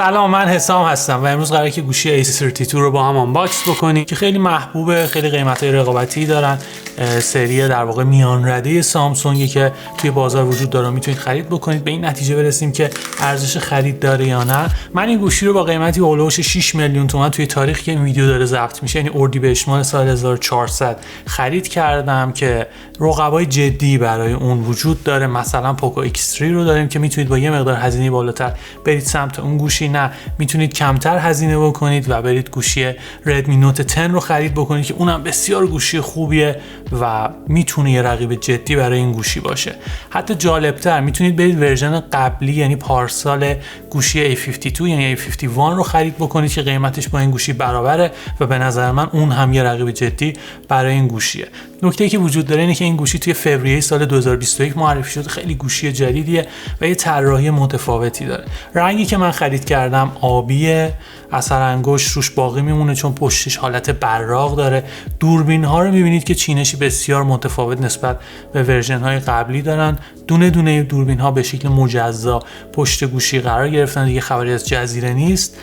سلام، من حسام هستم و امروز قراره که گوشی AC32 رو با هم آنباکس بکنیم که خیلی محبوبه، خیلی قیمتای رقابتی دارن. سری در واقع میان رده سامسونگی که توی بازار وجود داره، میتونید خرید بکنید. به این نتیجه برسیم که ارزش خرید داره یا نه. من این گوشی رو با قیمتی هولوش 6 میلیون تومان توی تاریخی که این ویدیو داره ضبط میشه، یعنی اردیبهشت ماه سال 1400 خرید کردم که رقبای جدی برای اون وجود داره. مثلا پوکو X3 رو داریم که میتونید با یه مقدار هزینه بالاتر برید سمت اون گوشی، نه میتونید کمتر هزینه بکنید و برید گوشی ردمی نوت 10 رو خرید بکنید که اونم بسیار گوشی خوبیه و میتونه یه رقیب جدی برای این گوشی باشه. حتی جالبتر میتونید برید ورژن قبلی، یعنی پارسال گوشی A52 یعنی A51 رو خرید بکنید که قیمتش با این گوشی برابره و به نظر من اون هم یه رقیب جدی برای این گوشیه. نکته‌ای که وجود داره اینه که این گوشی توی فوریه سال 2021 معرفی شده، خیلی گوشی جدیدیه و یه طراحی متفاوتی داره. رنگی که من خرید کردم آبیه، اثر انگشت روش باقی میمونه چون پشتش حالت براق داره. دوربین ها رو میبینید که چینشی بسیار متفاوت نسبت به ورژن های قبلی دارن. دونه دونه دوربین ها به شکل مجزا پشت گوشی قرار گرفتن، دیگه خبری از جزیره نیست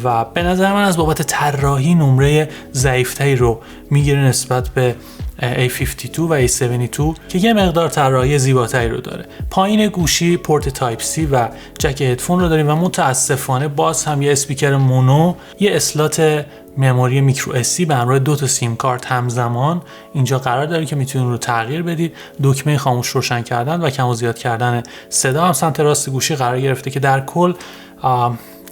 و به نظر من از بابت طراحی نمره ضعیف‌تری رو میگیره نسبت به A52 و A72 که یه مقدار طراحی زیباتری رو داره. پایین گوشی پورت تایپ C و جک هدفون رو داریم و متاسفانه باز هم یه اسپیکر مونو، یه اسلات مموری میکرو SD به همراه 2 تا سیم کارت همزمان اینجا قرار داره که میتونید رو تغییر بدید. دکمه خاموش روشن کردن و کم و زیاد کردن صدا هم سمت راست گوشی قرار گرفته که در کل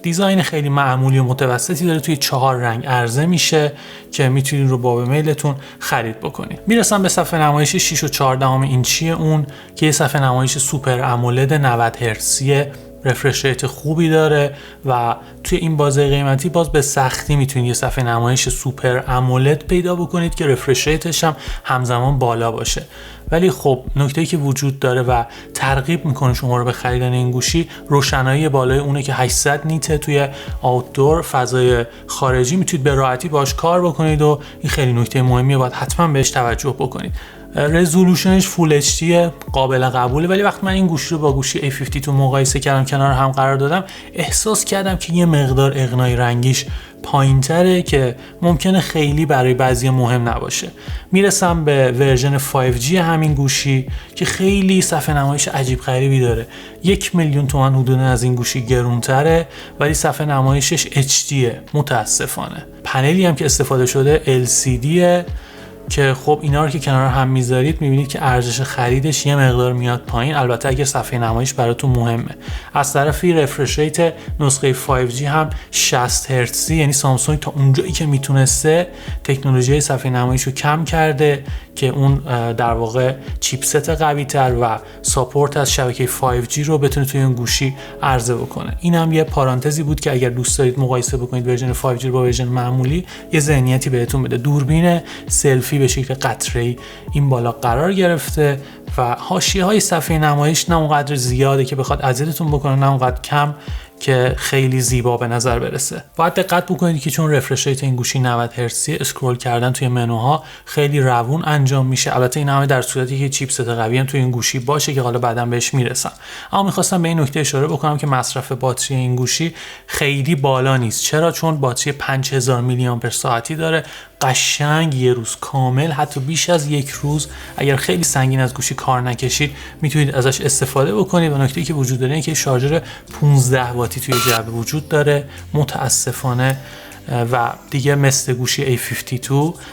دیزاین خیلی معمولی و متوسطی داره. توی 4 رنگ عرضه میشه که میتونید رو با میلتون خرید بکنید. میرسم به صفحه نمایش 6.4 اینچی اون که یه صفحه نمایش سوپر امولد 90 هرتزی، رفرش ریت خوبی داره و توی این بازه قیمتی باز به سختی میتونید یه صفحه نمایش سوپر امولد پیدا بکنید که رفرش ریتش هم همزمان بالا باشه. ولی خب نکته‌ای که وجود داره و ترغیب میکنه شما رو به خریدن این گوشی، روشنایی بالای اونه که 800 نیته. توی آوتدور فضای خارجی میتونید به راحتی باش کار بکنید و این خیلی نکته مهمیه، باید حتما بهش توجه بکنید. رزولوشنش فول اچ دی قابل قبوله، ولی وقتی من این گوشی رو با گوشی A52 مقایسه کردم، کنار هم قرار دادم، احساس کردم که یه مقدار اقناع رنگیش پایین‌تره که ممکنه خیلی برای بعضی مهم نباشه. میرسم به ورژن 5G همین گوشی که خیلی صفحه نمایش عجیب غریبی داره. 1 میلیون تومان حدوداً از این گوشی گرونتره ولی صفحه نمایشش HD متاسفانه. پنلی هم که استفاده شده LCD که خب اینا رو که کنار هم میذارید میبینید که ارزش خریدش یه مقدار میاد پایین، البته اگه صفحه نمایش براتون مهمه. از طرفی رفرش ریت نسخه 5G هم 60 هرتزی، یعنی سامسونگ تا اونجایی که میتونسته تکنولوژی صفحه نمایش رو کم کرده که اون در واقع چیپست قوی تر و ساپورت از شبکه 5G رو بتونه توی اون گوشی عرضه بکنه. این هم یه پارانتزی بود که اگر دوست دارید مقایسه بکنید ورژن 5G با ورژن معمولی، یه ذهنیتی بهتون بده. دوربین سلفی به شکل قطره‌ای این بالا قرار گرفته و حاشیه‌های صفحه نمایش نه اونقدر زیاده که بخواد اذیتتون بکنه، نه اونقدر کم که خیلی زیبا به نظر برسه. باید دقت بکنید که چون رفرش ریت این گوشی 90 هرتزی، اسکرول کردن توی منوها خیلی روون انجام میشه. البته این همه در صورتی که چیپست قوی هم توی این گوشی باشه که حالا بعداً بهش میرسم. اما می‌خواستم به این نکته اشاره بکنم که مصرف باتری این گوشی خیلی بالا نیست. چرا؟ چون باتری 5000 میلی آمپر ساعتی داره. قشنگ یه روز کامل، حتی بیش از یک روز اگر خیلی سنگین از گوشی کار نکشید میتونید ازش استفاده بکنید. و نکته‌ای که وجود داره اینه که شارژر 15 واتی توی جعبه وجود داره متاسفانه و دیگه مثل گوشی A52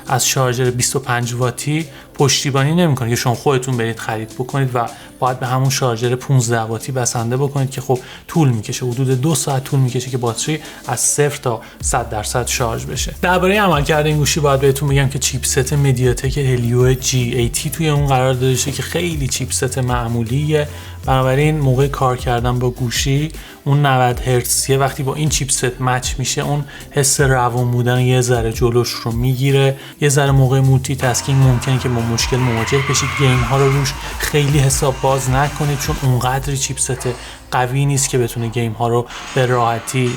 از شارژر 25 واتی پشتیبانی نمی‌کنه که شما خودتون برید خرید بکنید و باید به همون شارژر 15 واتی بسنده بکنید که خب طول میکشه، حدود 2 ساعت طول میکشه که باتری از 0 تا 100% شارژ بشه. درباره عملکرد این گوشی باید بهتون بگم که چیپست مدیاتک هلیو G80 توی اون قرار داده شده که خیلی چیپست معمولیه، بنابراین موقع کار کردن با گوشی اون 90 هرتزیه وقتی با این چیپست مچ میشه اون حس روون بودن یه ذره جلوش رو میگیره. یه ذره موقع مولتی تاسکینگ ممکنه که با مشکل مواجه بشید. گیم ها رو روش خیلی حساب باز نکنید چون اونقدر چیپست قوی نیست که بتونه گیم ها رو به راحتی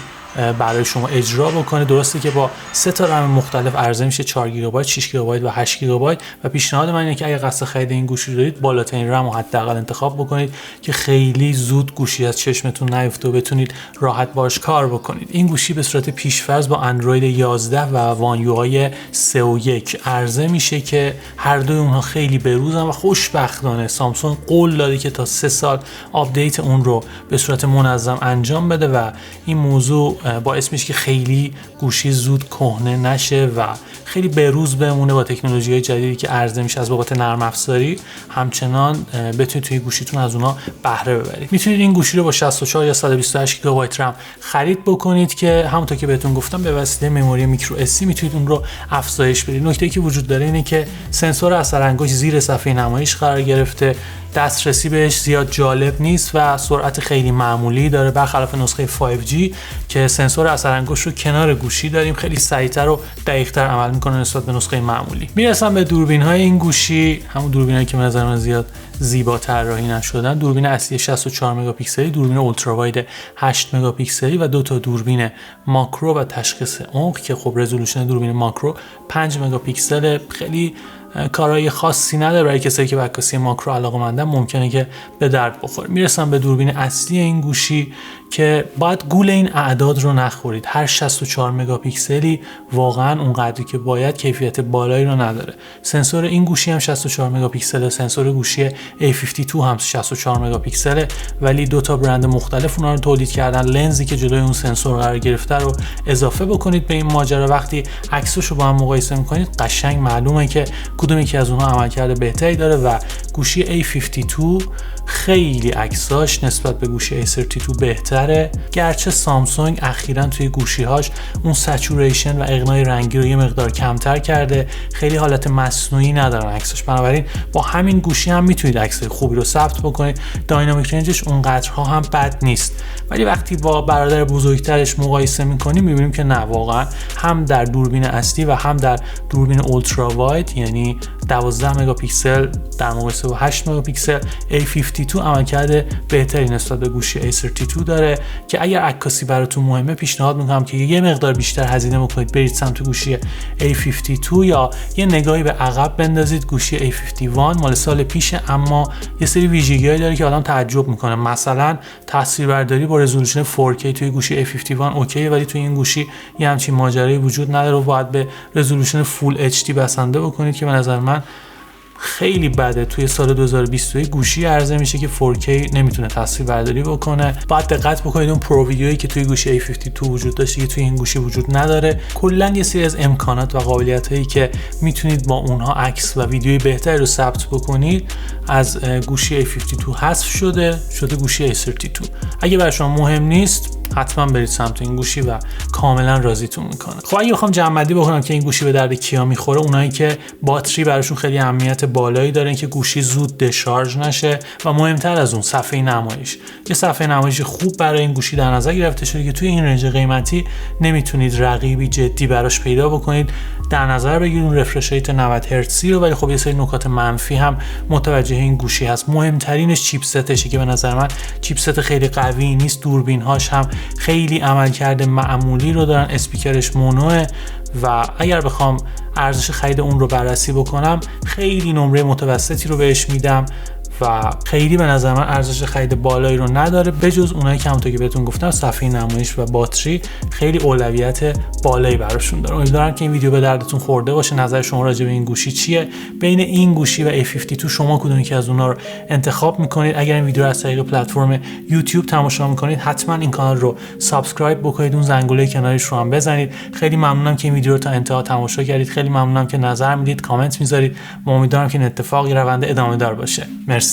برای شما اجرا بکنه. درسته که با 3 تا رم مختلف عرضه میشه 4 گیگابایت، 6 گیگابایت و 8 گیگابایت و پیشنهاد من اینه که اگه قصد خرید این گوشی دارید بالاترین رم رو حداقل انتخاب بکنید که خیلی زود گوشی از چشمتون نیفته و بتونید راحت باش کار بکنید. این گوشی به صورت پیش‌فرض با اندروید 11 و وان یو آی 3.1 عرضه میشه که هر دوی اونها خیلی بروزن و خوشبختانه سامسونگ قول داده که تا 3 سال آپدیت اون رو به صورت منظم انجام بده و این موضوع باعث میشه که خیلی گوشی زود کهنه نشه و خیلی بروز بمونه. با تکنولوژی‌های جدیدی که عرضه میشه از بابت نرم افزاری همچنان بتونید توی گوشیتون از اونها بهره ببرید. میتونید این گوشی رو با 64 یا 128 گیگابایت رم خرید بکنید که همونطور که بهتون گفتم به وسیله مموری میکرو اس میتونید اون رو افزایش بدید. نکته‌ای که وجود داره اینه که سنسور اثر انگشت زیر صفحه نمایش قرار گرفته، دسترسی بهش زیاد جالب نیست و سرعت خیلی معمولی داره، برخلاف نسخه 5G که سنسور اثر انگشت رو کنار گوشی داریم، خیلی سریعتر و دقیق‌تر عمل میکنه نسبت به نسخه معمولی. میرسم به دوربین‌های این گوشی، همون دوربینایی که به نظر من زیاد زیبا طراحی نشدن. دوربین اصلی 64 مگاپیکسلی، دوربین اولترا واید 8 مگاپیکسلی و 2 تا دوربین ماکرو و تشخیص عمق که خب رزولوشن دوربین ماکرو 5 مگاپیکسل. خیلی کارهای خاصی نداره برای کسایی که به عکاسی ماکرو علاقه‌مندن، ممکنه که به درد بخوره. میرسم به دوربین اصلی این گوشی که باید گول این اعداد رو نخورید. هر 64 مگاپیکسلی واقعا اونقدری که باید کیفیت بالایی رو نداره. سنسور این گوشی هم 64 مگاپیکسل، سنسور گوشی A52 هم 64 مگاپیکسل، ولی 2 تا برند مختلف اونها رو تولید کردن. لنزی که جلوی اون سنسور قرار گرفته رو اضافه بکنید به این ماجرا. وقتی عکساشو با هم مقایسه می‌کنید قشنگ معلومه که کدوم یکی از اونها عملکرد بهتری داره و گوشی A52 خیلی عکساش نسبت به گوشی A32 بهتره، گرچه سامسونگ اخیراً توی گوشی‌هاش اون سچوریشن و اغنای رنگی رو یه مقدار کمتر کرده، خیلی حالت مصنوعی ندارن عکساش، بنابراین با همین گوشی هم میتونید عکسای خوبی رو ثبت بکنید. داینامیک رنجش اونقدرها هم بد نیست، ولی وقتی با برادر بزرگترش مقایسه می‌کنیم می‌بینیم که نه، واقعا هم در دوربین اصلی و هم در دوربین اولترا واید یعنی 12 مگاپیکسل در مقایسه با 8 مگاپیکسل A52 عملکرد بهتری نسبت به گوشی A32 داره که اگر عکاسی براتون مهمه پیشنهاد میکنم که یه مقدار بیشتر هزینه بکنید برید سمت گوشی A52 یا یه نگاهی به عقب بندازید. گوشی A51 مال سال پیشه اما یه سری ویژگی‌هایی داره که آدم تعجب میکنه، مثلا تصویربرداری با رزولوشن 4K توی گوشی A51 اوکیه ولی توی این گوشی یه همچین ماجرایی وجود نداره و باید به رزولوشن فول HD بسنده بکنید که به نظر من خیلی بده. توی سال 2021 گوشی عرضه میشه که 4K نمیتونه تصویر برداری بکنه. باید دقت بکنید اون پرو ویدیویی که توی گوشی A52 وجود داشته که توی این گوشی وجود نداره. کلا یه سری از امکانات و قابلیتایی که میتونید با اونها عکس و ویدیوی بهتری رو ثبت بکنید از گوشی A52 حذف شده گوشی A32. اگه برای شما مهم نیست حتما برید سمت این گوشی و کاملا راضیتون میکنه. خب اگه بخوام جمع‌بندی بکنم که این گوشی به درد کیا میخوره، اونایی که باتری براشون خیلی اهمیت بالایی دارن که گوشی زود دشارژ نشه و مهمتر از اون صفحه نمایش. یه صفحه نمایش خوب برای این گوشی در نظر گرفته شده که توی این رنج قیمتی نمیتونید رقیبی جدی براش پیدا بکنید. در نظر بگیرید اون رفرش ریت 90 هرتزی رو، ولی خب یه سری نکات منفی هم متوجه این گوشی هست. مهمترینش چیپستشه که به نظر من چیپست خیلی قوی نیست. دوربین‌هاش هم خیلی عملکرد معمولی رو دارن، اسپیکرش مونوه و اگر بخوام ارزش خرید اون رو بررسی بکنم خیلی نمره متوسطی رو بهش میدم و خیلی به نظر من ارزش خرید بالایی رو نداره، بجز اونایی که همونطور که بهتون گفتم صفحه نمایش و باتری خیلی اولویت بالایی براشون داره. امیدوارم که این ویدیو به دردتون خورده باشه. نظر شما راجع به این گوشی چیه؟ بین این گوشی و A52 شما کدومی که از اونها رو انتخاب میکنید؟ اگر این ویدیو رو از طریق پلتفرم یوتیوب تماشا میکنید حتما این کانال رو سابسکرایب بکنید، اون زنگوله کنارش رو هم بزنید. خیلی ممنونم که این ویدیو رو تا انتها تماشا کردید. خیلی ممنونم که نظر میدید، کامنت میذارید. امیدوارم که این اتفاقی روند ادامه دار باشه. مرسی.